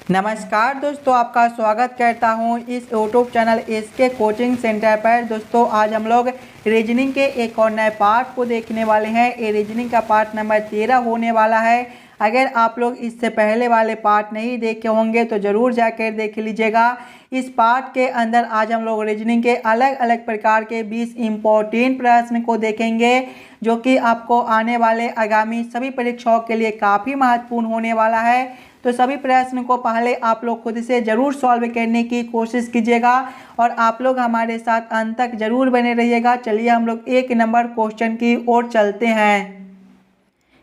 नमस्कार दोस्तों, आपका स्वागत करता हूं इस YouTube channel SK coaching centre पर। दोस्तों आज हम लोग रीजनिंग के एक और नए पार्ट को देखने वाले हैं। ये रीजनिंग का पार्ट नंबर 13 होने वाला है। अगर आप लोग इससे पहले वाले पार्ट नहीं देखे होंगे तो ज़रूर जाकर देख लीजिएगा। इस पार्ट के अंदर आज हम लोग रीजनिंग के अलग अलग प्रकार के 20 इम्पोर्टेंट प्रश्न को देखेंगे, जो कि आपको आने वाले आगामी सभी परीक्षाओं के लिए काफ़ी महत्वपूर्ण होने वाला है। तो सभी प्रश्न को पहले आप लोग खुद से ज़रूर सॉल्व करने की कोशिश कीजिएगा और आप लोग हमारे साथ अंत तक ज़रूर बने रहिएगा। चलिए हम लोग एक नंबर क्वेश्चन की ओर चलते हैं।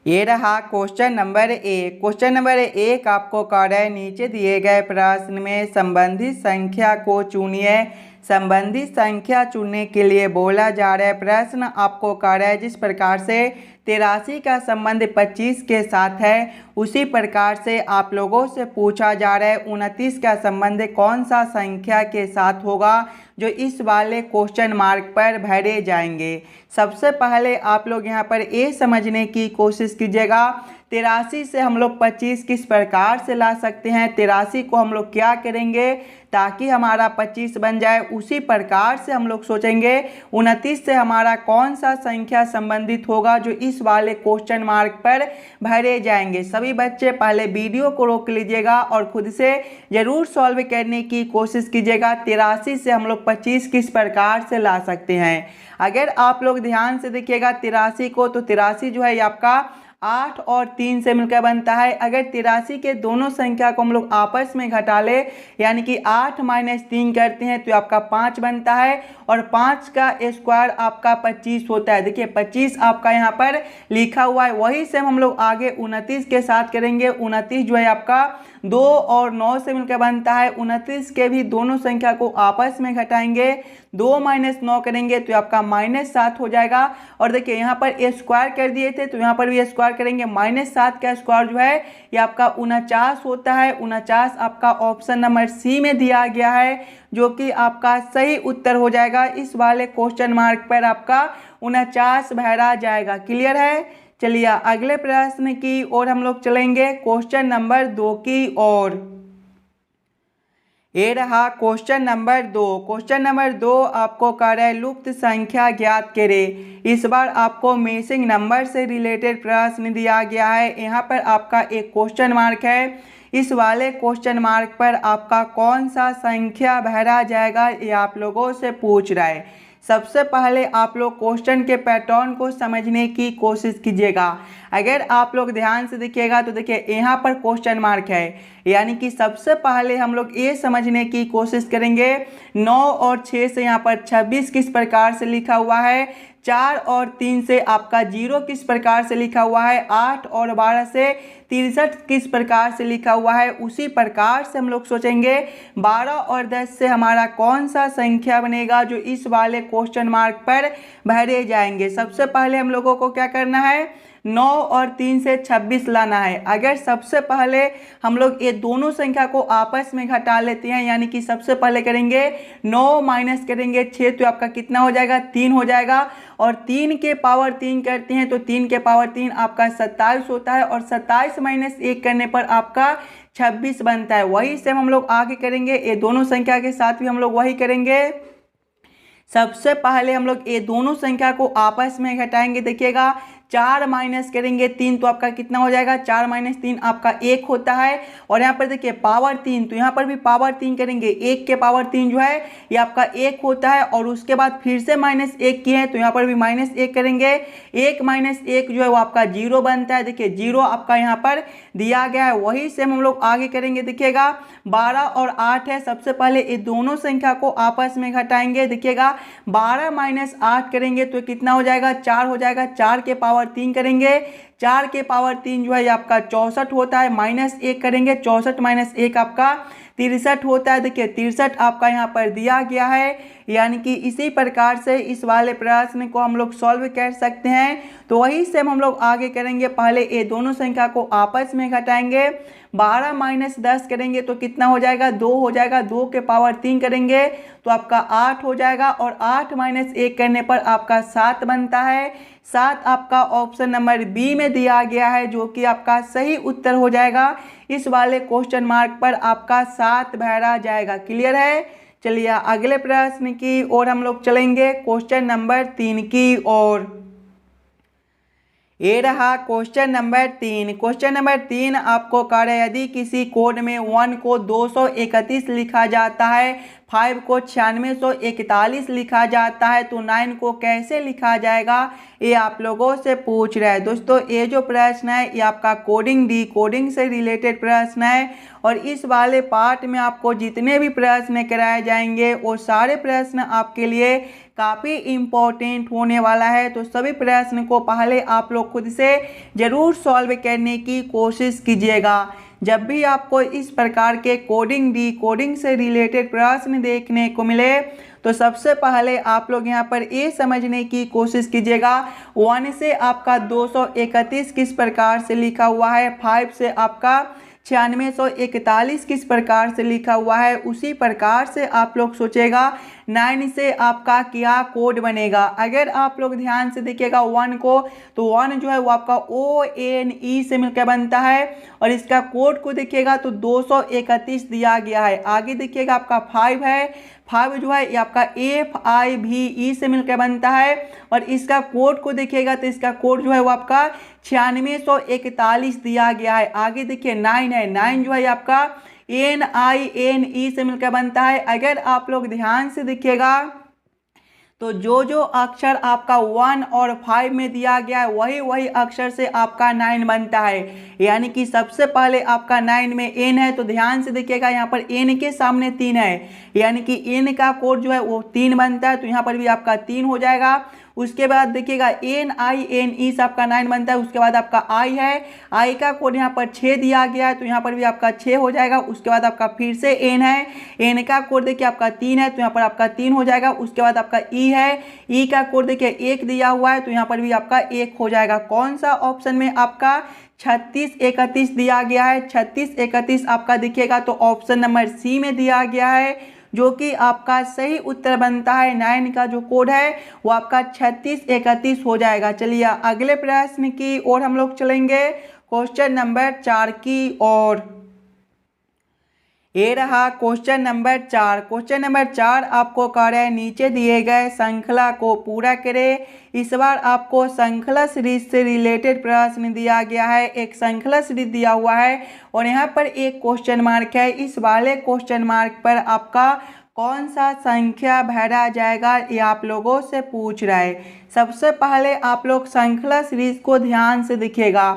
ये रहा क्वेश्चन नंबर 1। क्वेश्चन नंबर 1 आपको कह रहा है, नीचे दिए गए प्रश्न में संबंधित संख्या को चुनिए। संबंधित संख्या चुनने के लिए बोला जा रहा है, प्रश्न आपको कह रहा है जिस प्रकार से 83 का संबंध 25 के साथ है, उसी प्रकार से आप लोगों से पूछा जा रहा है 29 का संबंध कौन सा संख्या के साथ होगा, जो इस वाले क्वेश्चन मार्क पर भरे जाएंगे। सबसे पहले आप लोग यहाँ पर ये समझने की कोशिश कीजिएगा, 83 से हम लोग 25 किस प्रकार से ला सकते हैं। 83 को हम लोग क्या करेंगे ताकि हमारा 25 बन जाए, उसी प्रकार से हम लोग सोचेंगे 29 से हमारा कौन सा संख्या संबंधित होगा, जो इस वाले क्वेश्चन मार्क पर भरे जाएंगे। सभी बच्चे पहले वीडियो को रोक लीजिएगा और खुद से ज़रूर सॉल्व करने की कोशिश कीजिएगा। 83 से हम लोग 25 किस प्रकार से ला सकते हैं। अगर आप लोग ध्यान से देखिएगा 83 को, तो 83 जो है आपका 8 और 3 से मिलकर बनता है। अगर 83 के दोनों संख्या को हम लोग आपस में घटा ले, यानी कि 8 - 3 करते हैं, तो आपका 5 बनता है और 5 का स्क्वायर आपका 25 होता है। देखिए 25 आपका यहाँ पर लिखा हुआ है। वही से हम लोग आगे 29 के साथ करेंगे। 29 जो है आपका 2 और 9 से मिलकर बनता है। 29 के भी दोनों संख्या को आपस में घटाएंगे, 2 - 9 करेंगे तो आपका -7 हो जाएगा। और देखिए यहाँ पर स्क्वायर कर दिए थे, तो यहाँ पर भी स्क्वायर करेंगे। -7 का स्क्वायर जो है ये आपका 49 होता है। 49 आपका ऑप्शन नंबर सी में दिया गया है, जो कि आपका सही उत्तर हो जाएगा। इस वाले क्वेश्चन मार्क पर आपका 49 भरा जाएगा। क्लियर है। चलिए अगले प्रश्न की ओर हम लोग चलेंगे, क्वेश्चन नंबर 2 की ओर। ये रहा क्वेश्चन नंबर 2। क्वेश्चन नंबर 2 आपको कह रहा है लुप्त संख्या ज्ञात करें। इस बार आपको मिसिंग नंबर से रिलेटेड प्रश्न दिया गया है। यहाँ पर आपका एक क्वेश्चन मार्क है। इस वाले क्वेश्चन मार्क पर आपका कौन सा संख्या भरा जाएगा, ये आप लोगों से पूछ रहा है। सबसे पहले आप लोग क्वेश्चन के पैटर्न को समझने की कोशिश कीजिएगा। अगर आप लोग ध्यान से देखिएगा तो देखिए यहाँ पर क्वेश्चन मार्क है, यानी कि सबसे पहले हम लोग ये समझने की कोशिश करेंगे 9 और 6 से यहाँ पर 26 किस प्रकार से लिखा हुआ है। 4 और 3 से आपका 0 किस प्रकार से लिखा हुआ है। 8 और 12 से 63 किस प्रकार से लिखा हुआ है। उसी प्रकार से हम लोग सोचेंगे 12 और 10 से हमारा कौन सा संख्या बनेगा, जो इस वाले क्वेश्चन मार्क पर भरे जाएंगे। सबसे पहले हम लोगों को क्या करना है, 9 और 3 से 26 लाना है। अगर सबसे पहले हम लोग ये दोनों संख्या को आपस में घटा लेते हैं, यानी कि सबसे पहले करेंगे 9 माइनस करेंगे 6, तो आपका कितना हो जाएगा, 3 हो जाएगा। और 3 के पावर 3 करते हैं तो 3 के पावर 3 आपका 27 होता है और 27 - 1 करने पर आपका 26 बनता है। वही से हम लोग आगे करेंगे, ये दोनों संख्या के साथ भी हम लोग वही करेंगे। सबसे पहले हम लोग ये दोनों संख्या को आपस में घटाएंगे। देखिएगा 4 माइनस करेंगे 3, तो आपका कितना हो जाएगा, 4 - 3 आपका 1 होता है। और यहाँ पर देखिए पावर 3, तो यहाँ पर भी पावर 3 करेंगे। 1 के पावर 3 जो है ये आपका 1 होता है। और उसके बाद फिर से -1 किए हैं, तो यहाँ पर भी -1 करेंगे। 1 - 1 जो है वो आपका 0 बनता है। देखिए 0 आपका यहाँ पर दिया गया है। वही से हम लोग आगे करेंगे। देखिएगा 12 और 8 है। सबसे पहले ये दोनों संख्या को आपस में घटाएंगे। देखिएगा 12 - 8 करेंगे तो कितना हो जाएगा, 4 हो जाएगा। 4 के पावर 3 करेंगे। 4 के पावर 3 जो है आपका 64 होता है। -1 करेंगे, 64 - 1 आपका 63 होता है। देखिए 63 आपका यहाँ पर दिया गया है। यानी कि इसी प्रकार से इस वाले प्रश्न को हम लोग सॉल्व कर सकते हैं। तो वही से हम लोग आगे करेंगे। पहले ये दोनों संख्या को आपस में घटाएंगे। 12 माइनस 10 करेंगे तो कितना हो जाएगा, 2 हो जाएगा। 2 के पावर 3 करेंगे तो आपका 8 हो जाएगा और 8 माइनस 1 करने पर आपका 7 बनता है। 7 आपका ऑप्शन नंबर बी में दिया गया है जो कि आपका सही उत्तर हो जाएगा। इस वाले क्वेश्चन मार्क पर आपका 7 भरा जाएगा। क्लियर है। चलिए अगले प्रश्न की ओर हम लोग चलेंगे, क्वेश्चन नंबर 3 की ओर। ये रहा क्वेश्चन नंबर 3। क्वेश्चन नंबर 3 आपको कह रहे हैं यदि किसी कोड में 1 को 231 लिखा जाता है, 5 को 9641 लिखा जाता है तो 9 को कैसे लिखा जाएगा, ये आप लोगों से पूछ रहा है। दोस्तों ये जो प्रश्न है ये आपका कोडिंग डी कोडिंग से रिलेटेड प्रश्न है और इस वाले पार्ट में आपको जितने भी प्रश्न कराए जाएंगे वो सारे प्रश्न आपके लिए काफ़ी इम्पोर्टेंट होने वाला है। तो सभी प्रश्न को पहले आप लोग खुद से ज़रूर सॉल्व करने की कोशिश कीजिएगा। जब भी आपको इस प्रकार के कोडिंग डी कोडिंग से रिलेटेड प्रश्न देखने को मिले तो सबसे पहले आप लोग यहाँ पर ये समझने की कोशिश कीजिएगा 1 से आपका 231 किस प्रकार से लिखा हुआ है, 5 से आपका 9641 किस प्रकार से लिखा हुआ है, उसी प्रकार से आप लोग सोचेगा 9 से आपका क्या कोड बनेगा। अगर आप लोग ध्यान से देखिएगा 1 को तो 1 जो है वो आपका ONE से मिलकर बनता है और इसका कोड को देखिएगा तो 231 दिया गया है। आगे देखिएगा आपका 5 है, 5 जो है ये आपका FIVE से मिलकर बनता है और इसका कोड को देखिएगा तो इसका कोड जो है वो आपका 9641 दिया गया है। आगे देखिए 9 है, 9 जो है आपका NINE से मिलकर बनता है। अगर आप लोग ध्यान से देखिएगा तो जो अक्षर आपका 1 और 5 में दिया गया है वही अक्षर से आपका 9 बनता है। यानी कि सबसे पहले आपका 9 में N है तो ध्यान से देखिएगा यहाँ पर N के सामने 3 है, यानी कि N का कोड जो है वो 3 बनता है तो यहाँ पर भी आपका 3 हो जाएगा। उसके बाद देखिएगा NINE से आपका 9 बनता है। उसके बाद आपका I है, I का कोड यहाँ पर 6 दिया गया है तो यहाँ पर भी आपका 6 हो जाएगा। उसके बाद आपका फिर से N है, N का कोड देखिए आपका 3 है तो यहाँ पर आपका 3 हो जाएगा। उसके बाद आपका E है, E का कोड देखिए 1 दिया हुआ है तो यहाँ पर भी आपका 1 हो जाएगा। कौन सा ऑप्शन में आपका 3631 दिया गया है, 3631 आपका देखिएगा तो ऑप्शन नंबर सी में दिया गया है जो कि आपका सही उत्तर बनता है। 9 का जो कोड है वो आपका 3631 हो जाएगा। चलिए अगले प्रश्न की ओर हम लोग चलेंगे, क्वेश्चन नंबर 4 की ओर। ये रहा क्वेश्चन नंबर 4। क्वेश्चन नंबर 4 आपको कह रहा है नीचे दिए गए श्रृंखला को पूरा करें। इस बार आपको श्रृंखला सीरीज से रिलेटेड प्रश्न दिया गया है, एक श्रृंखला सीरीज दिया हुआ है और यहाँ पर एक क्वेश्चन मार्क है। इस वाले क्वेश्चन मार्क पर आपका कौन सा संख्या भरा जाएगा ये आप लोगों से पूछ रहा है। सबसे पहले आप लोग श्रृंखला सीरीज को ध्यान से देखिएगा।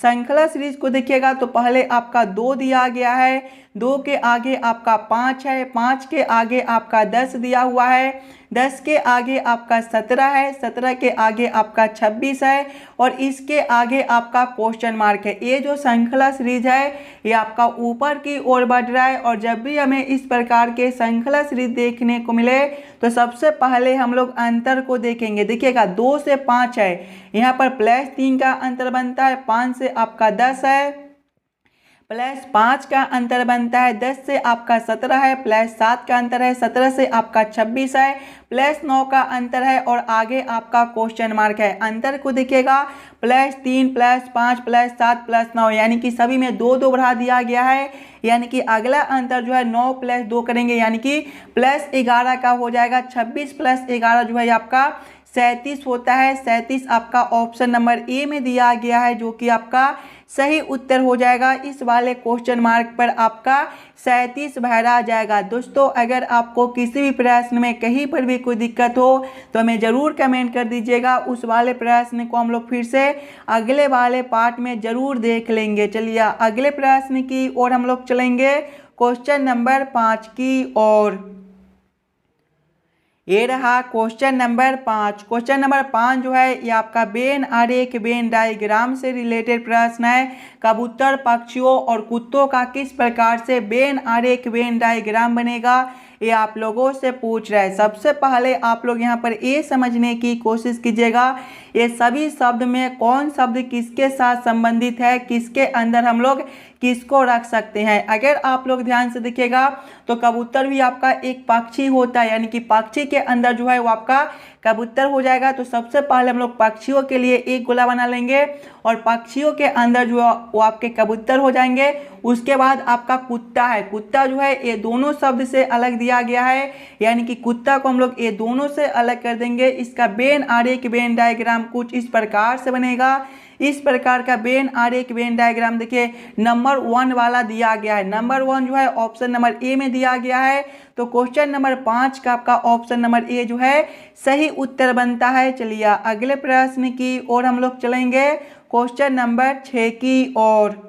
श्रृंखला सीरीज को देखिएगा तो पहले आपका 2 दिया गया है, 2 के आगे आपका 5 है, 5 के आगे आपका 10 दिया हुआ है, 10 के आगे आपका 17 है, 17 के आगे आपका 26 है और इसके आगे आपका क्वेश्चन मार्क है। ये जो श्रृंखला सीरीज है ये आपका ऊपर की ओर बढ़ रहा है और जब भी हमें इस प्रकार के श्रृंखला सीरीज देखने को मिले तो सबसे पहले हम लोग अंतर को देखेंगे। देखिएगा 2 से 5 है, यहाँ पर +3 का अंतर बनता है, 5 से आपका 10 है, +5 का अंतर बनता है, 10 से आपका 17 है, +7 का अंतर है, 17 से आपका 26 है, +9 का अंतर है और आगे आपका क्वेश्चन मार्क है। अंतर को देखिएगा +3 +5 +7 +9 यानी कि सभी में 2 बढ़ा दिया गया है। यानी कि अगला अंतर जो है 9 + 2 करेंगे यानी कि +11 का हो जाएगा। 26 + 11 जो है आपका 37 होता है। 37 आपका ऑप्शन नंबर ए में दिया गया है जो कि आपका सही उत्तर हो जाएगा। इस वाले क्वेश्चन मार्क पर आपका 37 भरा जाएगा। दोस्तों अगर आपको किसी भी प्रश्न में कहीं पर भी कोई दिक्कत हो तो हमें ज़रूर कमेंट कर दीजिएगा। उस वाले प्रश्न को हम लोग फिर से अगले वाले पार्ट में ज़रूर देख लेंगे। चलिए अगले प्रश्न की ओर हम लोग चलेंगे, क्वेश्चन नंबर 5 की ओर। ये रहा क्वेश्चन नंबर 5। क्वेश्चन नंबर 5 जो है ये आपका वेन आरेख वेन डायग्राम से रिलेटेड प्रश्न है। कबूतर पक्षियों और कुत्तों का किस प्रकार से वेन आरेख वेन डायग्राम बनेगा ये आप लोगों से पूछ रहा है। सबसे पहले आप लोग यहाँ पर ये समझने की कोशिश कीजिएगा ये सभी शब्द में कौन शब्द किसके साथ संबंधित है, किसके अंदर हम लोग किसको रख सकते हैं। अगर आप लोग ध्यान से देखिएगा तो कबूतर भी आपका एक पक्षी होता है, यानी कि पक्षी के अंदर जो है वो आपका कबूतर हो जाएगा। तो सबसे पहले हम लोग पक्षियों के लिए एक गोला बना लेंगे और पक्षियों के अंदर जो है वो आपके कबूतर हो जाएंगे। उसके बाद आपका कुत्ता है, कुत्ता जो है ये दोनों शब्द से अलग दिया गया है, यानी कि कुत्ता को हम लोग ये दोनों से अलग कर देंगे। इसका वेन आरेख वेन डायग्राम कुछ इस प्रकार से बनेगा। इस प्रकार का वेन आरेख वेन डायग्राम देखिए नंबर 1 वाला दिया गया है। नंबर 1 जो है ऑप्शन नंबर ए में दिया गया है। तो क्वेश्चन नंबर 5 का आपका ऑप्शन नंबर ए जो है सही उत्तर बनता है। चलिए अगले प्रश्न की ओर हम लोग चलेंगे, क्वेश्चन नंबर 6 की ओर।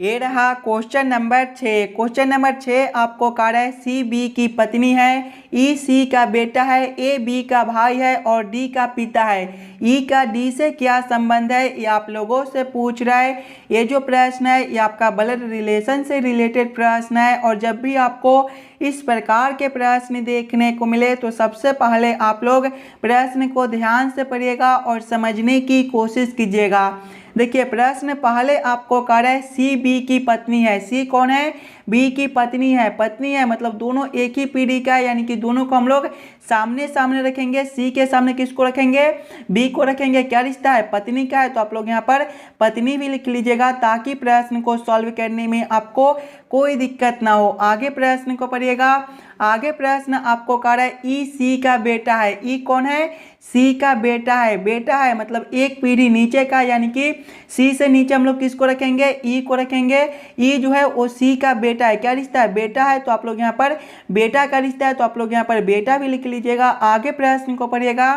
ये रहा क्वेश्चन नंबर 6। क्वेश्चन नंबर 6 आपको कह रहा है सी बी की पत्नी है, ई सी का बेटा है, ए बी का भाई है और डी का पिता है। ई का डी से क्या संबंध है, ये आप लोगों से पूछ रहा है। ये जो प्रश्न है ये आपका ब्लड रिलेशन से रिलेटेड प्रश्न है। और जब भी आपको इस प्रकार के प्रश्न देखने को मिले तो सबसे पहले आप लोग प्रश्न को ध्यान से पढ़िएगा और समझने की कोशिश कीजिएगा। देखिए प्रश्न पहले आपको कह रहा है सी बी की पत्नी है। सी कौन है, बी की पत्नी है। पत्नी है मतलब दोनों एक ही पीढ़ी का है, यानी कि दोनों को हम लोग सामने सामने रखेंगे। सी के सामने किसको रखेंगे, बी को रखेंगे। क्या रिश्ता है, पत्नी का है, तो आप लोग यहाँ पर पत्नी भी लिख लीजिएगा ताकि प्रश्न को सॉल्व करने में आपको कोई दिक्कत ना हो। आगे प्रश्न को पढ़िएगा। आगे प्रश्न आपको कह रहा है ई सी का बेटा है। ई कौन है, सी का बेटा है। बेटा है मतलब एक पीढ़ी नीचे का, यानी कि सी से नीचे हम लोग किसको रखेंगे, ई को रखेंगे। ई जो है वो सी का बेटा है। क्या रिश्ता है, बेटा है, तो आप लोग यहाँ पर बेटा का रिश्ता है, तो आप लोग यहाँ पर बेटा भी लिख लीजिएगा। आगे प्रश्न को पढ़िएगा।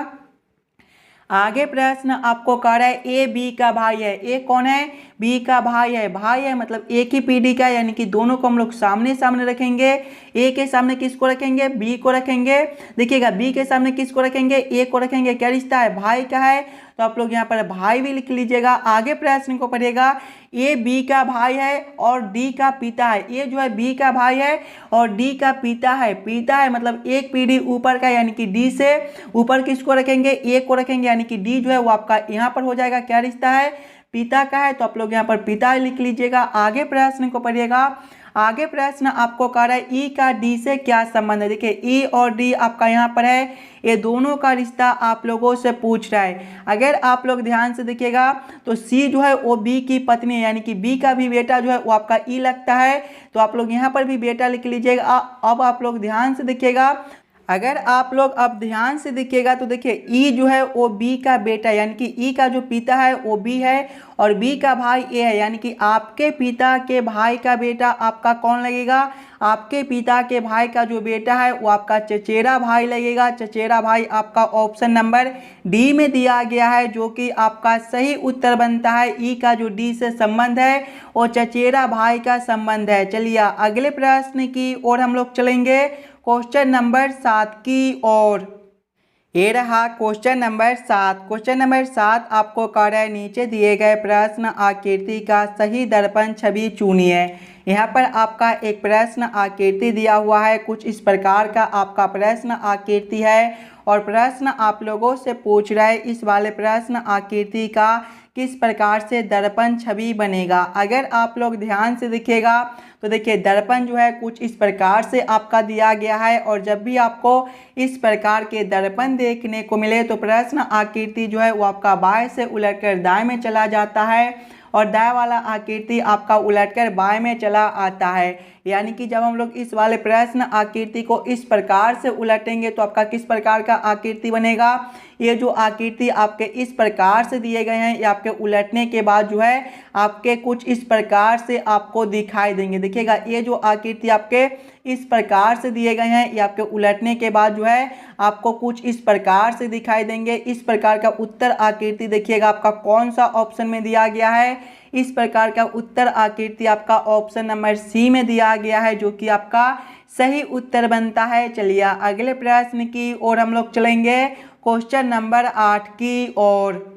आगे प्रश्न आपको कह रहा है ए बी का भाई है। ए कौन है, बी का भाई है। भाई है मतलब एक ही पीढ़ी का, यानी कि दोनों को हम लोग सामने सामने रखेंगे। ए के सामने किसको रखेंगे, बी को रखेंगे। देखिएगा बी के सामने किसको रखेंगे, ए को रखेंगे। क्या रिश्ता है, भाई का है, तो आप लोग यहाँ पर भाई भी लिख लीजिएगा। आगे प्रश्न को पढ़िएगा। ए बी का भाई है और डी का पिता है। ए जो है बी का भाई है और डी का पिता है। पिता है मतलब एक पीढ़ी ऊपर का, यानी कि डी से ऊपर किसको रखेंगे, ए को रखेंगे, यानी कि डी जो है वो आपका यहाँ पर हो जाएगा। क्या रिश्ता है, पिता का है, तो आप लोग यहाँ पर पिता लिख लीजिएगा। आगे प्रश्न को पढ़िएगा। आगे प्रश्न आपको कह रहा है ई का डी से क्या संबंध है। देखिए ई और डी आपका यहाँ पर है, ये दोनों का रिश्ता आप लोगों से पूछ रहा है। अगर आप लोग ध्यान से देखिएगा तो सी जो है वो बी की पत्नी है, यानी कि बी का भी बेटा जो है वो आपका ई लगता है, तो आप लोग यहाँ पर भी बेटा लिख लीजिएगा। अब आप लोग ध्यान से देखिएगा। अगर आप लोग अब ध्यान से देखिएगा तो देखिए ई जो है वो बी का बेटा, यानी कि ई का जो पिता है वो बी है और बी का भाई ए है, यानी कि आपके पिता के भाई का बेटा आपका कौन लगेगा, आपके पिता के भाई का जो बेटा है वो आपका चचेरा भाई लगेगा। चचेरा भाई आपका ऑप्शन नंबर डी में दिया गया है, जो कि आपका सही उत्तर बनता है। ई का जो डी से संबंध है वो चचेरा भाई का संबंध है। चलिए अगले प्रश्न की ओर हम लोग चलेंगे, क्वेश्चन नंबर 7 की ओर। ये रहा क्वेश्चन नंबर 7। क्वेश्चन नंबर 7 आपको कह रहा है नीचे दिए गए प्रश्न आकृति का सही दर्पण छवि चुनिए। यहाँ पर आपका एक प्रश्न आकृति दिया हुआ है, कुछ इस प्रकार का आपका प्रश्न आकृति है और प्रश्न आप लोगों से पूछ रहा है इस वाले प्रश्न आकृति का किस प्रकार से दर्पण छवि बनेगा। अगर आप लोग ध्यान से देखिएगा तो देखिए दर्पण जो है कुछ इस प्रकार से आपका दिया गया है और जब भी आपको इस प्रकार के दर्पण देखने को मिले तो प्रश्न आकृति जो है वो आपका बाएं से उलटकर दाएं में चला जाता है और दाएं वाला आकृति आपका उलटकर बाएं में चला आता है। यानी कि जब हम लोग इस वाले प्रश्न आकृति को इस प्रकार से उलटेंगे तो आपका किस प्रकार का आकृति बनेगा। ये जो आकृति आपके इस प्रकार से दिए गए हैं ये आपके उलटने के बाद जो है आपके कुछ इस प्रकार से आपको दिखाई देंगे। देखिएगा ये जो आकृति आपके इस प्रकार से दिए गए हैं ये आपके उलटने के बाद जो है आपको कुछ इस प्रकार से दिखाई देंगे। इस प्रकार का उत्तर आकृति देखिएगा आपका कौन सा ऑप्शन में दिया गया है। इस प्रकार का उत्तर आकृति आपका ऑप्शन नंबर सी में दिया गया है, जो कि आपका सही उत्तर बनता है। चलिए अगले प्रश्न की ओर हम लोग चलेंगे, क्वेश्चन नंबर 8 की ओर।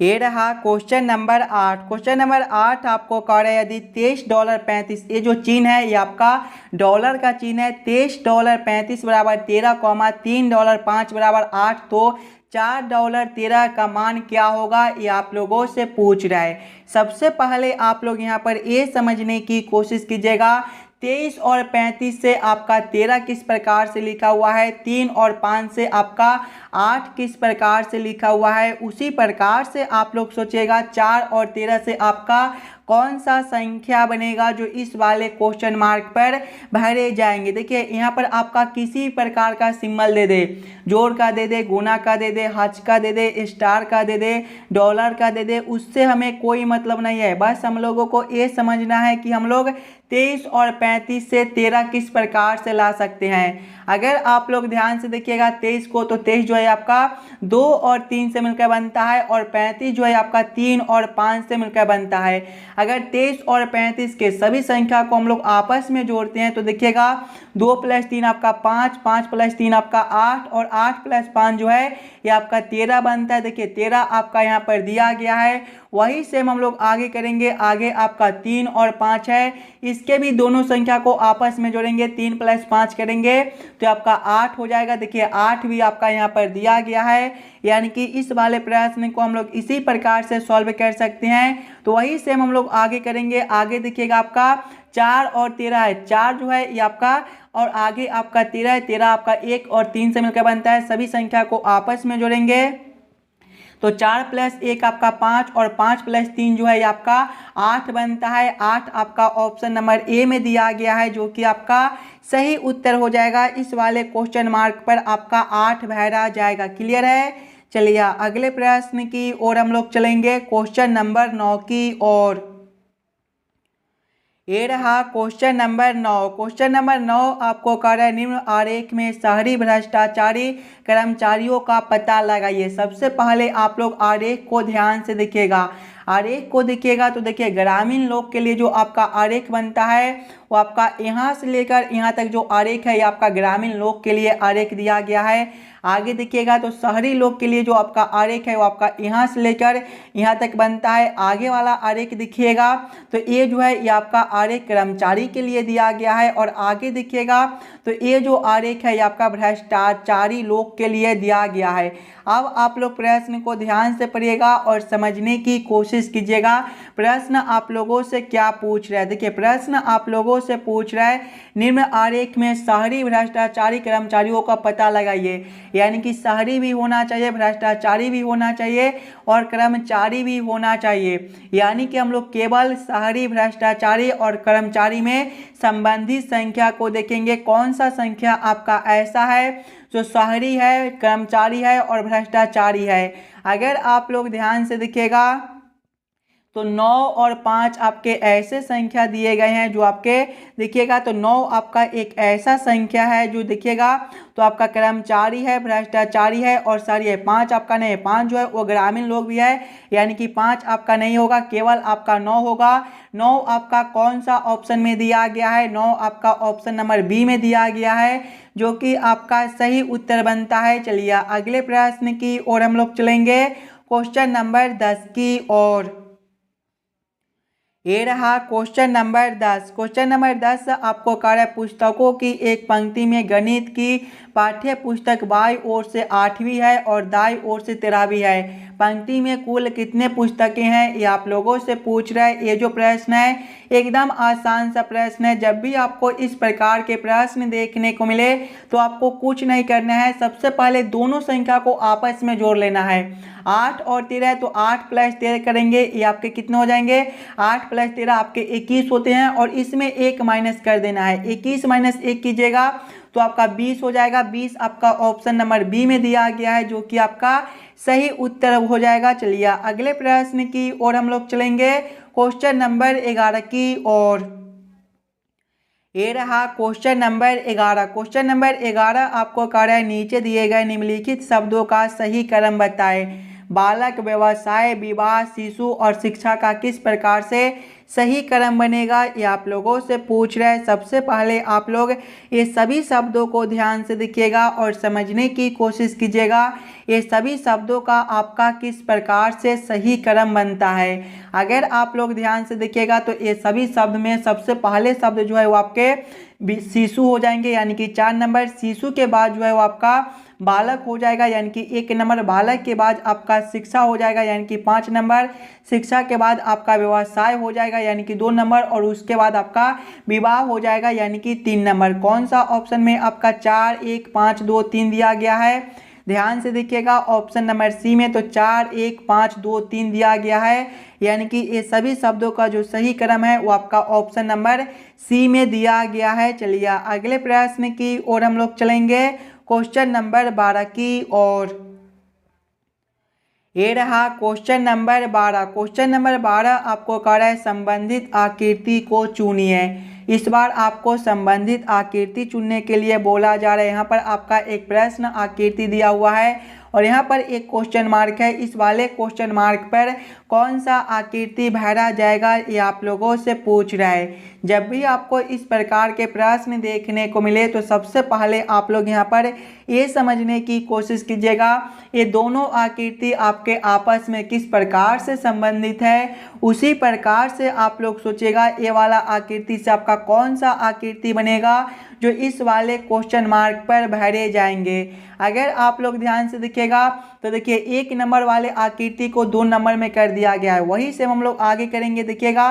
ये रहा क्वेश्चन नंबर 8। क्वेश्चन नंबर 8 आपको कह रहे हैं यदि $23.35, ये जो चिन्ह है ये आपका डॉलर का चिन्ह है। $23.35 बराबर 13, $3.5 बराबर 8, तो $4.13 का मान क्या होगा, ये आप लोगों से पूछ रहा है। सबसे पहले आप लोग यहाँ पर ये समझने की कोशिश कीजिएगा 23 और 35 से आपका 13 किस प्रकार से लिखा हुआ है, 3 और 5 से आपका 8 किस प्रकार से लिखा हुआ है, उसी प्रकार से आप लोग सोचिएगा 4 और 13 से आपका कौन सा संख्या बनेगा जो इस वाले क्वेश्चन मार्क पर भरे जाएंगे। देखिए यहाँ पर आपका किसी प्रकार का सिंबल दे दे, जोड़ का दे दे, गुना का दे दे, हज का दे दे, स्टार का दे दे, डॉलर का दे दे, उससे हमें कोई मतलब नहीं है। बस हम लोगों को ये समझना है कि हम लोग 23 और 35 से 13 किस प्रकार से ला सकते हैं। अगर आप लोग ध्यान से देखिएगा 23 को, तो 23 जो है आपका 2 और 3 से मिलकर बनता है, और 35 जो है आपका 3 और 5 से मिलकर बनता है। अगर 23 और 35 के सभी संख्या को हम लोग आपस में जोड़ते हैं तो देखिएगा 2 + 3 आपका 5, 5 + 3 आपका 8, और 8 + 5 जो है ये आपका 13 बनता है। देखिए 13 आपका यहाँ पर दिया गया है। वही सेम हम लोग आगे करेंगे। आगे आपका 3 और 5 है, इसके भी दोनों संख्या को आपस में जोड़ेंगे, 3 + 5 करेंगे तो आपका 8 हो जाएगा। देखिए 8 भी आपका यहाँ पर दिया गया है, यानी कि इस वाले प्रश्न को हम लोग इसी प्रकार से सॉल्व कर सकते हैं। तो वही सेम हम लोग आगे करेंगे। आगे देखिएगा आपका 4 और 13 है, 4 जो है ये आपका, और आगे आपका 13 है, 13 आपका 1 और 3 से मिलकर बनता है। सभी संख्या को आपस में जोड़ेंगे तो 4 + 1 आपका 5, और 5 + 3 जो है ये आपका 8 बनता है। 8 आपका ऑप्शन नंबर ए में दिया गया है, जो कि आपका सही उत्तर हो जाएगा। इस वाले क्वेश्चन मार्क पर आपका 8 भरा जाएगा। क्लियर है। चलिए अगले प्रश्न की ओर हम लोग चलेंगे, क्वेश्चन नंबर 9 की ओर। ये रहा क्वेश्चन नंबर 9। क्वेश्चन नंबर 9 आपको कह रहा है निम्न आरेख में शहरी भ्रष्टाचारी कर्मचारियों का पता लगाइए। सबसे पहले आप लोग आरेख को ध्यान से देखिएगा। आरेख को देखिएगा तो देखिए ग्रामीण लोग के लिए जो आपका आरेख बनता है वो आपका यहाँ से लेकर यहाँ तक जो आरेख है ये आपका ग्रामीण लोग के लिए आरेख दिया गया है। आगे देखिएगा तो शहरी लोग के लिए जो आपका आरेख है वो आपका यहाँ से लेकर यहाँ तक बनता है। आगे वाला आरेख देखिएगा तो ये जो है ये आपका आरेख कर्मचारी के लिए दिया गया है, और आगे देखिएगा तो ये जो आरेख है ये आपका भ्रष्टाचारी लोग के लिए दिया गया है। अब आप लोग प्रश्न को ध्यान से पढ़िएगा और समझने की कोशिश कीजिएगा प्रश्न आप लोगों से क्या पूछ रहा है। देखिए प्रश्न आप लोगों से पूछ रहा है निम्न आरेख में शहरी भ्रष्टाचारी कर्मचारियों का पता लगाइए, यानी कि शहरी भी होना चाहिए, भ्रष्टाचारी भी होना चाहिए और कर्मचारी भी होना चाहिए। यानी कि हम लोग केवल शहरी भ्रष्टाचारी और कर्मचारी में संबंधित संख्या को देखेंगे। कौन सा संख्या आपका ऐसा है जो शहरी है, कर्मचारी है और भ्रष्टाचारी है। अगर आप लोग ध्यान से देखिएगा तो 9 और 5 आपके ऐसे संख्या दिए गए हैं जो आपके देखिएगा तो 9 आपका एक ऐसा संख्या है जो देखिएगा तो आपका कर्मचारी है, भ्रष्टाचारी है और शहरी है। 5 आपका नहीं है, 5 जो है वो ग्रामीण लोग भी है, यानी कि 5 आपका नहीं होगा, केवल आपका 9 होगा। 9 आपका कौन सा ऑप्शन में दिया गया है, 9 आपका ऑप्शन नंबर बी में दिया गया है, जो कि आपका सही उत्तर बनता है। चलिए अगले प्रश्न की ओर हम लोग चलेंगे, क्वेश्चन नंबर 10 की ओर। ये रहा क्वेश्चन नंबर 10। क्वेश्चन नंबर 10 आपको कार्य पुस्तकों की एक पंक्ति में गणित की पाठ्य पुस्तक बाईं ओर से 8वीं है और दाईं ओर से 13वीं है। पंक्ति में कुल कितने पुस्तकें हैं ये आप लोगों से पूछ रहा है। ये जो प्रश्न है एकदम आसान सा प्रश्न है। जब भी आपको इस प्रकार के प्रश्न देखने को मिले तो आपको कुछ नहीं करना है, सबसे पहले दोनों संख्या को आपस में जोड़ लेना है। 8 और 13 तो 8 + 13 करेंगे, ये आपके कितने हो जाएंगे, 8 + 13 आपके 21 होते हैं, और इसमें 1 माइनस कर देना है। 21 - 1 कीजिएगा तो आपका 20 हो जाएगा। 20 आपका ऑप्शन नंबर बी में दिया गया है, जो कि आपका सही उत्तर हो जाएगा। चलिए अगले प्रश्न की ओर हम लोग चलेंगे, क्वेश्चन नंबर 11 की ओर। ये रहा क्वेश्चन नंबर 11। क्वेश्चन नंबर 11 आपको कह रहा है नीचे दिए गए निम्नलिखित शब्दों का सही क्रम बताएं। बालक, व्यवसाय, विवाह, शिशु और शिक्षा का किस प्रकार से सही क्रम बनेगा ये आप लोगों से पूछ रहा है। सबसे पहले आप लोग ये सभी शब्दों को ध्यान से देखिएगा और समझने की कोशिश कीजिएगा ये सभी शब्दों का आपका किस प्रकार से सही क्रम बनता है। अगर आप लोग ध्यान से देखिएगा तो ये सभी शब्द में सबसे पहले शब्द जो है वो आपके शिशु हो जाएंगे, यानी कि 4 नंबर। शिशु के बाद जो है वो आपका बालक हो जाएगा यानी कि 1 नंबर, बालक के बाद आपका शिक्षा हो जाएगा यानी कि 5 नंबर, शिक्षा के बाद आपका व्यवसाय हो जाएगा यानी कि 2 नंबर, और उसके बाद आपका विवाह हो जाएगा यानी कि 3 नंबर। कौन सा ऑप्शन में आपका 4 1 5 2 3 दिया गया है? ध्यान से देखिएगा, ऑप्शन नंबर सी में तो 4 1 5 2 3 दिया गया है, यानी कि ये सभी शब्दों का जो सही क्रम है वो आपका ऑप्शन नंबर सी में दिया गया है। चलिए अगले प्रश्न की ओर हम लोग चलेंगे, क्वेश्चन नंबर 12 की ओर। ये रहा क्वेश्चन नंबर 12। क्वेश्चन नंबर 12 आपको कह रहा है संबंधित आकृति को चुनिए। इस बार आपको संबंधित आकृति चुनने के लिए बोला जा रहा है। यहाँ पर आपका एक प्रश्न आकृति दिया हुआ है और यहाँ पर एक क्वेश्चन मार्क है। इस वाले क्वेश्चन मार्क पर कौन सा आकृति भरा जाएगा ये आप लोगों से पूछ रहा है। जब भी आपको इस प्रकार के प्रश्न देखने को मिले तो सबसे पहले आप लोग यहाँ पर ये समझने की कोशिश कीजिएगा ये दोनों आकृति आपके आपस में किस प्रकार से संबंधित है। उसी प्रकार से आप लोग सोचिएगा ये वाला आकृति से आपका कौन सा आकृति बनेगा जो इस वाले क्वेश्चन मार्क पर भरे जाएंगे। अगर आप लोग ध्यान से देखिएगा तो देखिए 1 नंबर वाले आकृति को 2 नंबर में कर दिया गया है, वही से हम लोग आगे करेंगे। देखिएगा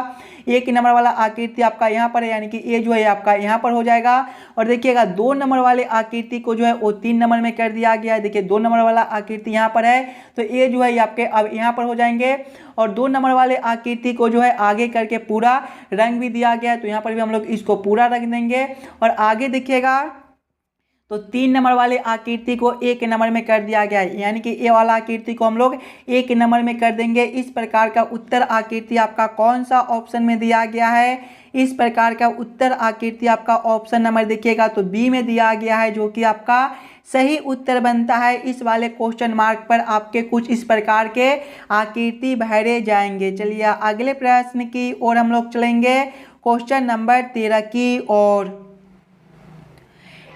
1 नंबर वाला आकृति आपका यहाँ पर है यानी कि ये जो है आपका यहाँ पर हो जाएगा, और देखिएगा 2 नंबर वाले आकृति को जो है वो 3 नंबर में कर दिया गया है। देखिए 2 नंबर वाला आकृति यहाँ पर है तो ये जो है आपके अब यहाँ पर हो जाएंगे, और 2 नंबर वाले आकृति को जो है आगे करके पूरा रंग भी दिया गया है तो यहाँ पर भी हम लोग इसको पूरा रंग देंगे। और आगे देखिएगा तो 3 नंबर वाले आकृति को 1 नंबर में कर दिया गया है, यानी कि ये वाला आकृति को हम लोग 1 नंबर में कर देंगे। इस प्रकार का उत्तर आकृति आपका कौन सा ऑप्शन में दिया गया है? इस प्रकार का उत्तर आकृति आपका ऑप्शन नंबर देखिएगा तो बी में दिया गया है, जो कि आपका सही उत्तर बनता है। इस वाले क्वेश्चन मार्क पर आपके कुछ इस प्रकार के आकृति भरे जाएंगे। चलिए अगले प्रश्न की ओर हम लोग चलेंगे, क्वेश्चन नंबर 13 की ओर।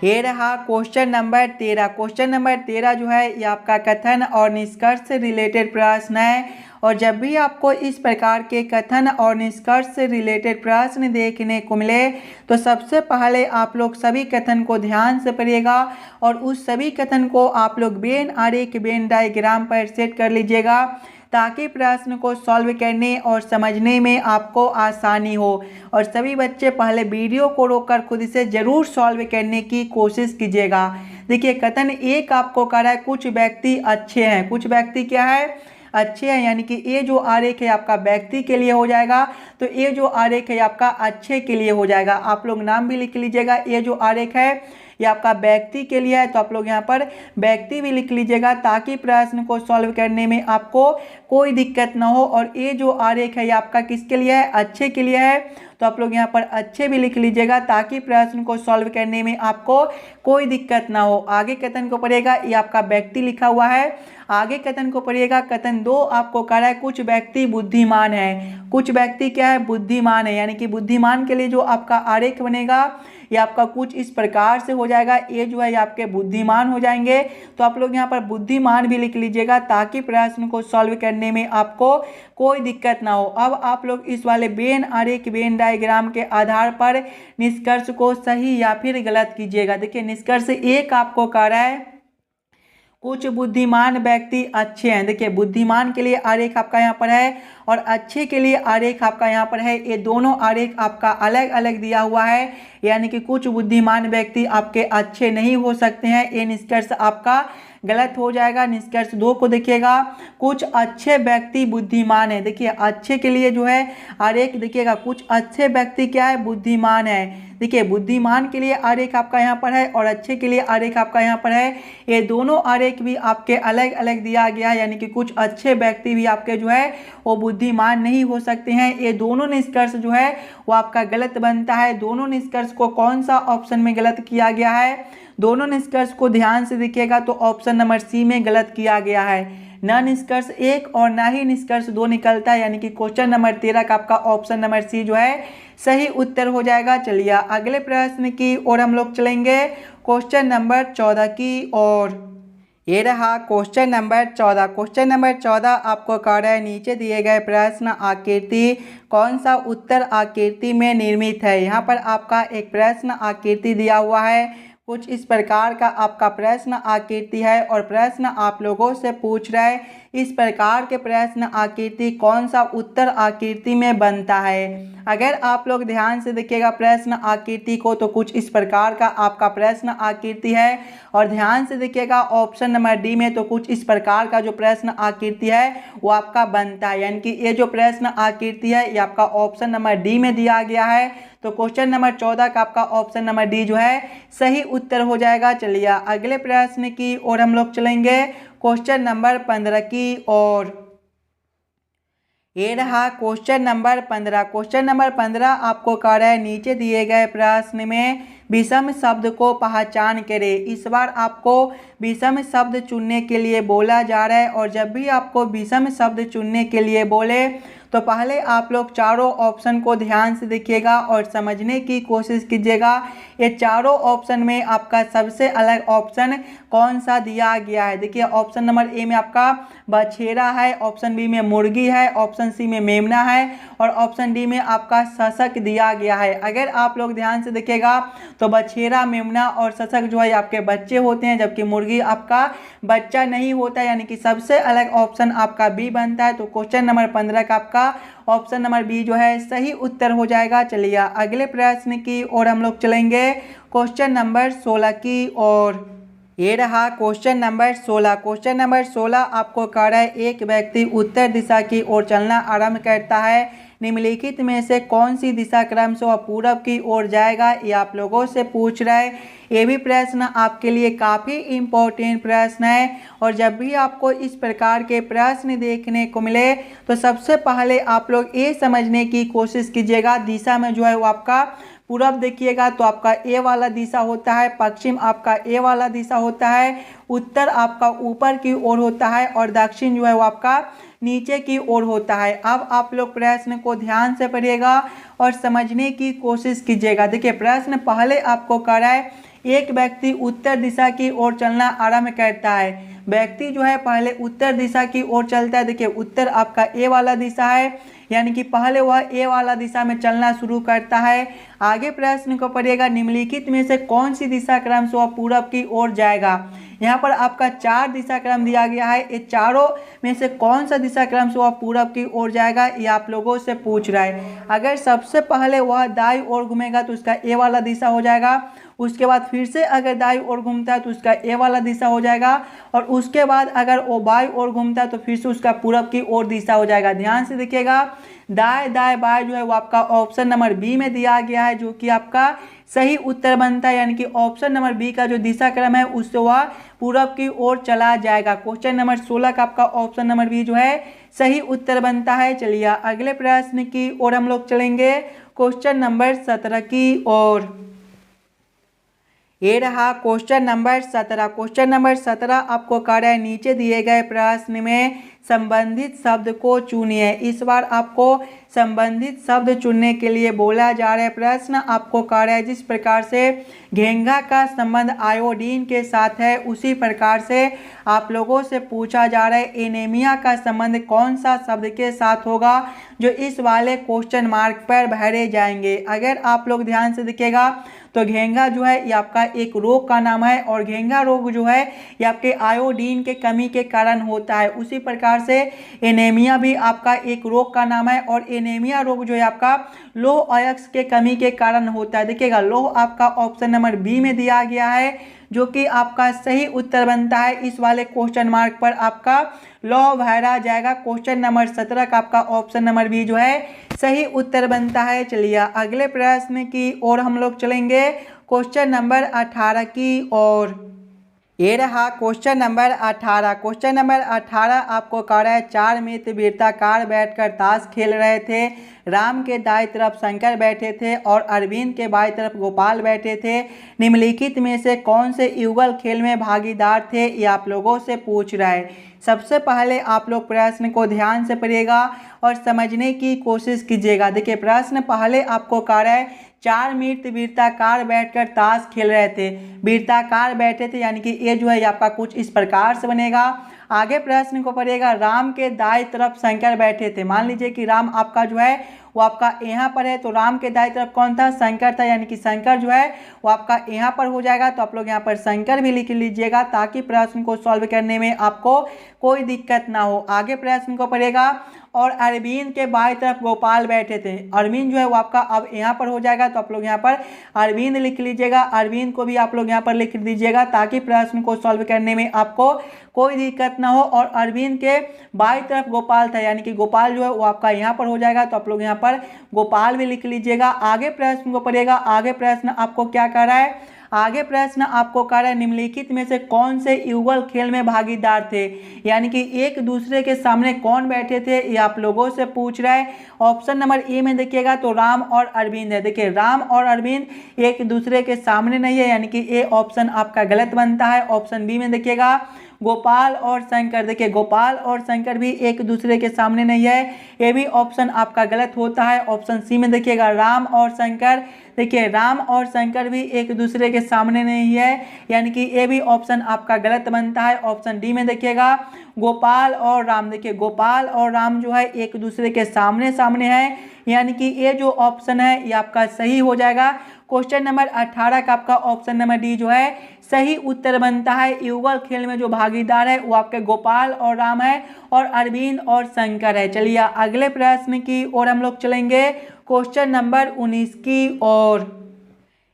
ये रहा क्वेश्चन नंबर 13। क्वेश्चन नंबर 13 जो है ये आपका कथन और निष्कर्ष से रिलेटेड प्रश्न है, और जब भी आपको इस प्रकार के कथन और निष्कर्ष से रिलेटेड प्रश्न देखने को मिले तो सबसे पहले आप लोग सभी कथन को ध्यान से पढ़िएगा और उस सभी कथन को आप लोग वेन आरेख वेन डायग्राम पर सेट कर लीजिएगा ताकि प्रश्न को सॉल्व करने और समझने में आपको आसानी हो। और सभी बच्चे पहले वीडियो को रोककर खुद से ज़रूर सॉल्व करने की कोशिश कीजिएगा। देखिए कथन एक आपको कह रहा है कुछ व्यक्ति अच्छे हैं, कुछ व्यक्ति क्या है? अच्छे हैं, यानी कि ये जो आरेख है आपका व्यक्ति के लिए हो जाएगा, तो ये जो आरेख है आपका अच्छे के लिए हो जाएगा। आप लोग नाम भी लिख लीजिएगा, ये जो आरेख है ये आपका व्यक्ति के लिए है तो आप लोग यहाँ पर व्यक्ति भी लिख लीजिएगा ताकि प्रश्न को सॉल्व करने में आपको कोई दिक्कत ना हो। और ये जो आरेख है ये आपका किसके लिए है? अच्छे के लिए है, तो आप लोग यहाँ पर अच्छे भी लिख लीजिएगा ताकि प्रश्न को सॉल्व करने में आपको कोई दिक्कत ना हो। आगे कथन को पढ़िएगा, ये आपका व्यक्ति लिखा हुआ है। आगे कथन को पढ़िएगा, कथन 2 आपको कह रहा है कुछ व्यक्ति बुद्धिमान है। कुछ व्यक्ति क्या है? बुद्धिमान है, यानी कि बुद्धिमान के लिए जो आपका आरेख बनेगा ये आपका कुछ इस प्रकार से हो जाएगा। ये जो है आपके बुद्धिमान हो जाएंगे, तो आप लोग यहाँ पर बुद्धिमान भी लिख लीजिएगा ताकि प्रश्न को सॉल्व करने में आपको कोई दिक्कत ना हो। अब आप लोग इस वाले वेन आरेख वेन डायग्राम के आधार पर निष्कर्ष को सही या फिर गलत कीजिएगा। देखिए निष्कर्ष 1 आपको कह रहा है कुछ बुद्धिमान व्यक्ति अच्छे हैं। देखिए बुद्धिमान के लिए आरेख आपका यहाँ पर है और अच्छे के लिए आरेख आपका यहाँ पर है। ये दोनों आरेख आपका अलग अलग दिया हुआ है, यानी कि कुछ बुद्धिमान व्यक्ति आपके अच्छे नहीं हो सकते हैं। ये निष्कर्ष आपका गलत हो जाएगा। निष्कर्ष 2 को देखिएगा, कुछ अच्छे व्यक्ति बुद्धिमान है। देखिए अच्छे के लिए जो है आरेख देखिएगा, कुछ अच्छे व्यक्ति क्या है? बुद्धिमान है। देखिए बुद्धिमान के लिए आरेख आपका यहाँ पर है और अच्छे के लिए आरेख आपका यहाँ पर है। ये दोनों आरेख भी आपके अलग अलग दिया गया है, यानी कि कुछ अच्छे व्यक्ति भी आपके जो है वो बुद्धिमान नहीं हो सकते हैं। ये दोनों निष्कर्ष जो है वो आपका गलत बनता है। दोनों निष्कर्ष को कौन सा ऑप्शन में गलत किया गया है? दोनों निष्कर्ष को ध्यान से देखिएगा तो ऑप्शन नंबर सी में गलत किया गया है। न निष्कर्ष 1 और ना ही निष्कर्ष 2 निकलता है, यानी कि क्वेश्चन नंबर 13 का आपका ऑप्शन नंबर सी जो है सही उत्तर हो जाएगा। चलिए अगले प्रश्न की ओर हम लोग चलेंगे, क्वेश्चन नंबर 14 की ओर। ये रहा क्वेश्चन नंबर 14। क्वेश्चन नंबर 14 आपको कह रहा है नीचे दिए गए प्रश्न आकृति कौन सा उत्तर आकृति में निर्मित है। यहाँ पर आपका एक प्रश्न आकृति दिया हुआ है। कुछ इस प्रकार का आपका प्रश्न आकृति है और प्रश्न आप लोगों से पूछ रहा है इस प्रकार के प्रश्न आकृति कौन सा उत्तर आकृति में बनता है। अगर आप लोग ध्यान से देखिएगा प्रश्न आकृति को तो कुछ इस प्रकार का आपका प्रश्न आकृति है और ध्यान से देखिएगा ऑप्शन नंबर डी में तो कुछ इस प्रकार का जो प्रश्न आकृति है वो आपका बनता है। यानी कि ये जो प्रश्न आकृति है ये आपका ऑप्शन नंबर डी में दिया गया है। तो क्वेश्चन नंबर 14 का आपका ऑप्शन नंबर डी जो है सही उत्तर हो जाएगा। चलिए अगले प्रश्न की ओर हम लोग चलेंगे, क्वेश्चन नंबर 15 की ओर। ये रहा क्वेश्चन नंबर 15। क्वेश्चन नंबर 15 आपको कह रहा है नीचे दिए गए प्रश्न में विषम शब्द को पहचान करें। इस बार आपको विषम शब्द चुनने के लिए बोला जा रहा है और जब भी आपको विषम शब्द चुनने के लिए बोले तो पहले आप लोग चारों ऑप्शन को ध्यान से देखिएगा और समझने की कोशिश कीजिएगा ये चारों ऑप्शन में आपका सबसे अलग ऑप्शन कौन सा दिया गया है। देखिए ऑप्शन नंबर ए में आपका बछेरा है, ऑप्शन बी में मुर्गी है, ऑप्शन सी में मेमना है और ऑप्शन डी में आपका शशक दिया गया है। अगर आप लोग ध्यान से देखिएगा तो बछेरा, मेमना और शशक जो है आपके बच्चे होते हैं जबकि मुर्गी आपका बच्चा नहीं होता, यानी कि सबसे अलग ऑप्शन आपका बी बनता है। तो क्वेश्चन नंबर 15 का आपका ऑप्शन नंबर बी जो है सही उत्तर हो जाएगा। चलिए अगले प्रश्न की ओर हम लोग चलेंगे, क्वेश्चन नंबर 16 की ओर। ये रहा क्वेश्चन नंबर 16। क्वेश्चन नंबर 16 आपको कह रहा है एक व्यक्ति उत्तर दिशा की ओर चलना आरंभ करता है, निम्नलिखित में से कौन सी दिशा क्रम से वह पूरब की ओर जाएगा, ये आप लोगों से पूछ रहा है। ये भी प्रश्न आपके लिए काफ़ी इम्पोर्टेंट प्रश्न है और जब भी आपको इस प्रकार के प्रश्न देखने को मिले तो सबसे पहले आप लोग ये समझने की कोशिश कीजिएगा दिशा में जो है वो आपका पूरब देखिएगा तो आपका ए वाला दिशा होता है, पश्चिम आपका ए वाला दिशा होता है, उत्तर आपका ऊपर की ओर होता है और दक्षिण जो है वो आपका नीचे की ओर होता है। अब आप लोग प्रश्न को ध्यान से पढ़िएगा और समझने की कोशिश कीजिएगा। देखिए प्रश्न पहले आपको कह रहा है एक व्यक्ति उत्तर दिशा की ओर चलना आरंभ करता है। व्यक्ति जो है पहले उत्तर दिशा की ओर चलता है। देखिए उत्तर आपका ए वाला दिशा है, यानी कि पहले वह ए वाला दिशा में चलना शुरू करता है। आगे प्रश्न को पढ़िएगा निम्नलिखित में से कौन सी दिशा क्रम से वह पूरब की ओर जाएगा। यहाँ पर आपका 4 दिशा क्रम दिया गया है, ये चारों में से कौन सा दिशा क्रम से वह पूरब की ओर जाएगा ये आप लोगों से पूछ रहा है। अगर सबसे पहले वह दाईं ओर घूमेगा तो उसका ए वाला दिशा हो जाएगा, उसके बाद फिर से अगर दाईं ओर घूमता है तो उसका ए वाला दिशा हो जाएगा और उसके बाद अगर वो बाईं ओर घूमता है तो फिर से उसका पूरब की ओर दिशा हो जाएगा। ध्यान से देखिएगा दाएं दाएं बाएं जो है वो आपका ऑप्शन नंबर बी में दिया गया है जो कि आपका सही उत्तर बनता है, यानी कि ऑप्शन नंबर बी का जो दिशा क्रम है उससे वह पूरब की ओर चला जाएगा। क्वेश्चन नंबर 16 का आपका ऑप्शन नंबर बी जो है सही उत्तर बनता है। चलिए अगले प्रश्न की ओर हम लोग चलेंगे, क्वेश्चन नंबर 17 की ओर। ये रहा क्वेश्चन नंबर 17। क्वेश्चन नंबर 17 आपको कह रहा है नीचे दिए गए प्रश्न में संबंधित शब्द को चुनिए। इस बार आपको संबंधित शब्द चुनने के लिए बोला जा रहा है। प्रश्न आपको कह रहा है जिस प्रकार से घेंघा का संबंध आयोडीन के साथ है उसी प्रकार से आप लोगों से पूछा जा रहा है एनीमिया का संबंध कौन सा शब्द के साथ होगा जो इस वाले क्वेश्चन मार्क पर भरे जाएंगे। अगर आप लोग ध्यान से देखिएगा तो घेंघा जो है ये आपका एक रोग का नाम है और घेंघा रोग जो है ये आपके आयोडीन के कमी के कारण होता है। उसी प्रकार से एनीमिया भी आपका एक रोग का नाम है और एनीमिया रोग जो है आपका लौह अयस्क के कमी के कारण होता है। देखिएगा लौह आपका ऑप्शन नंबर बी में दिया गया है जो कि आपका सही उत्तर बनता है। इस वाले क्वेश्चन मार्क पर आपका लौह भरा जाएगा। क्वेश्चन नंबर 17 का आपका ऑप्शन नंबर बी जो है सही उत्तर बनता है। चलिए अगले प्रश्न की ओर हम लोग चलेंगे, क्वेश्चन नंबर 18 की ओर। ये रहा क्वेश्चन नंबर 18। क्वेश्चन नंबर 18 आपको कह रहा है 4 मित्र वृत्ताकार बैठकर ताश खेल रहे थे। राम के दाईं तरफ शंकर बैठे थे और अरविंद के बाईं तरफ गोपाल बैठे थे। निम्नलिखित में से कौन से युगल खेल में भागीदार थे ये आप लोगों से पूछ रहा है। सबसे पहले आप लोग प्रश्न को ध्यान से पढ़िएगा और समझने की कोशिश कीजिएगा। देखिए प्रश्न पहले आपको कह रहा है 4 मित्र वृत्ताकार बैठकर ताश खेल रहे थे। वृत्ताकार बैठे थे यानी कि ये जो है आपका कुछ इस प्रकार से बनेगा। आगे प्रश्न को पढ़िएगा राम के दाईं तरफ शंकर बैठे थे। मान लीजिए कि राम आपका जो है वो आपका यहाँ पर है। तो राम के दाईं तरफ कौन था? शंकर था, यानी कि शंकर जो है वो आपका यहाँ पर हो जाएगा। तो आप लोग यहाँ पर शंकर भी लिख लीजिएगा ताकि प्रश्न को सॉल्व करने में आपको कोई दिक्कत ना हो। आगे प्रश्न को पढ़ेगा। और अरविंद के बाईं तरफ गोपाल बैठे थे। अरविंद जो है वो आपका अब यहाँ पर हो जाएगा। तो आप लोग यहाँ पर अरविंद लिख लीजिएगा। अरविंद को भी आप लोग यहाँ पर लिख दीजिएगा ताकि प्रश्न को सॉल्व करने में आपको कोई दिक्कत ना हो। और अरविंद के बाईं तरफ गोपाल था, यानी कि गोपाल जो है वो आपका यहाँ पर हो जाएगा। तो आप लोग यहाँ पर गोपाल भी लिख लीजिएगा। आगे प्रश्न को पढ़िएगा। आगे प्रश्न आपको क्या कह रहा है? आगे प्रश्न आपको कह रहा है निम्नलिखित में से कौन से युगल खेल में भागीदार थे, यानी कि एक दूसरे के सामने कौन बैठे थे, ये आप लोगों से पूछ रहा है। ऑप्शन नंबर ए में देखिएगा तो राम और अरविंद है। देखिए राम और अरविंद एक दूसरे के सामने नहीं है, यानी कि ए ऑप्शन आपका गलत बनता है। ऑप्शन बी में देखिएगा गोपाल और शंकर। देखिए गोपाल और शंकर भी एक दूसरे के सामने नहीं है, ये भी ऑप्शन आपका गलत होता है। ऑप्शन सी में देखिएगा राम और शंकर। देखिए राम और शंकर भी एक दूसरे के सामने नहीं है, यानी कि ये भी ऑप्शन आपका गलत बनता है। ऑप्शन डी में देखिएगा गोपाल और राम। देखिए गोपाल और राम जो है एक दूसरे के सामने सामने है, यानी कि ये जो ऑप्शन है ये आपका सही हो जाएगा। क्वेश्चन नंबर 18 का आपका ऑप्शन नंबर डी जो है सही उत्तर बनता है। युगल खेल में जो भागीदार है वो आपके गोपाल और राम है और अरविंद और शंकर है। चलिए अगले प्रश्न की ओर हम लोग चलेंगे, क्वेश्चन नंबर 19 की ओर।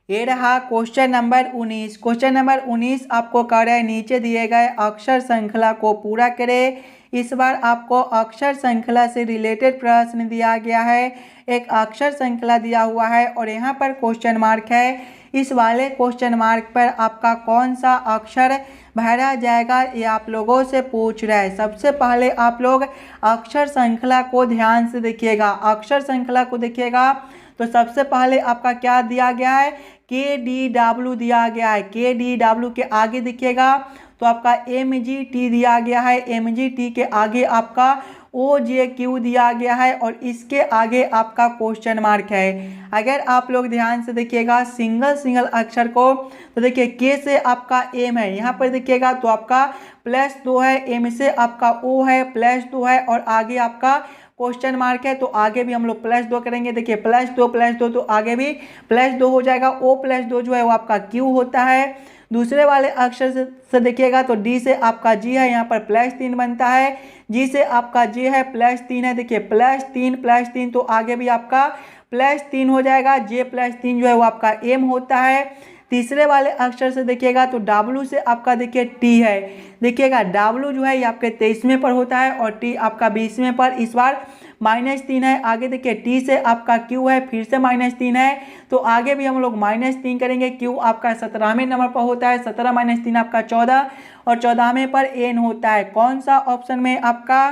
ये रहा क्वेश्चन नंबर 19। क्वेश्चन नंबर 19 आपको कह रहा है नीचे दिए गए अक्षर श्रृंखला को पूरा करें। इस बार आपको अक्षर श्रृंखला से रिलेटेड प्रश्न दिया गया है। एक अक्षर श्रृंखला दिया हुआ है और यहाँ पर क्वेश्चन मार्क है। इस वाले क्वेश्चन मार्क पर आपका कौन सा अक्षर भरा जाएगा ये आप लोगों से पूछ रहा है। सबसे पहले आप लोग अक्षर श्रृंखला को ध्यान से देखिएगा। अक्षर श्रृंखला को देखिएगा तो सबसे पहले आपका क्या दिया गया है? KDW दिया गया है। KDW के आगे देखिएगा तो आपका MGT दिया गया है। MGT के आगे आपका OJQ दिया गया है और इसके आगे आपका क्वेश्चन मार्क है। अगर आप लोग ध्यान से देखिएगा सिंगल अक्षर को तो देखिए K से आपका M है, यहाँ पर देखिएगा तो आपका +2 है, M से आपका O है +2 है और आगे आपका क्वेश्चन मार्क है। तो आगे भी हम लोग +2 करेंगे। देखिए +2 तो आगे भी +2 हो जाएगा। O+2 जो है वो आपका Q होता है। दूसरे वाले अक्षर से देखिएगा तो D से आपका G है, यहाँ पर +3 बनता है। G से आपका J है +3 है। देखिए +3 तो आगे भी आपका +3 हो जाएगा। J+3 जो है वो आपका M होता है। तीसरे वाले अक्षर से देखिएगा तो W से आपका देखिए T है। देखिएगा W जो है ये आपके 23वें पर होता है और T आपका 20वें पर। इस बार -3 है। आगे देखिए T से आपका Q है, फिर से -3 है। तो आगे भी हम लोग -3 करेंगे। Q आपका 17वें नंबर पर होता है। 17 - 3 आपका 14 और 14वें पर N होता है। कौन सा ऑप्शन में आपका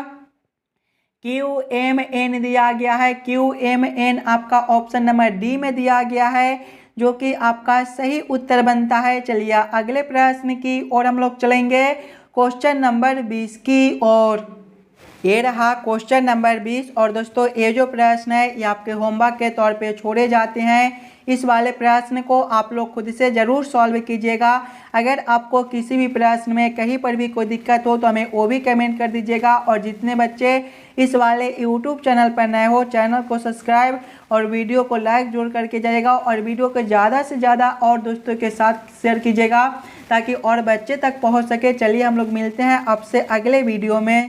QMN दिया गया है? QMN आपका ऑप्शन नंबर डी में दिया गया है, जो कि आपका सही उत्तर बनता है। चलिए अगले प्रश्न की ओर हम लोग चलेंगे, क्वेश्चन नंबर 20 की ओर। ये रहा क्वेश्चन नंबर 20 और दोस्तों ये जो प्रश्न है ये आपके होमवर्क के तौर पे छोड़े जाते हैं। इस वाले प्रश्न को आप लोग खुद से ज़रूर सॉल्व कीजिएगा। अगर आपको किसी भी प्रश्न में कहीं पर भी कोई दिक्कत हो तो हमें वो भी कमेंट कर दीजिएगा। और जितने बच्चे इस वाले यूट्यूब चैनल पर नए हो चैनल को सब्सक्राइब और वीडियो को लाइक जरूर करके जाइएगा और वीडियो को ज़्यादा से ज़्यादा और दोस्तों के साथ शेयर कीजिएगा ताकि और बच्चे तक पहुँच सके। चलिए हम लोग मिलते हैं आपसे अगले वीडियो में।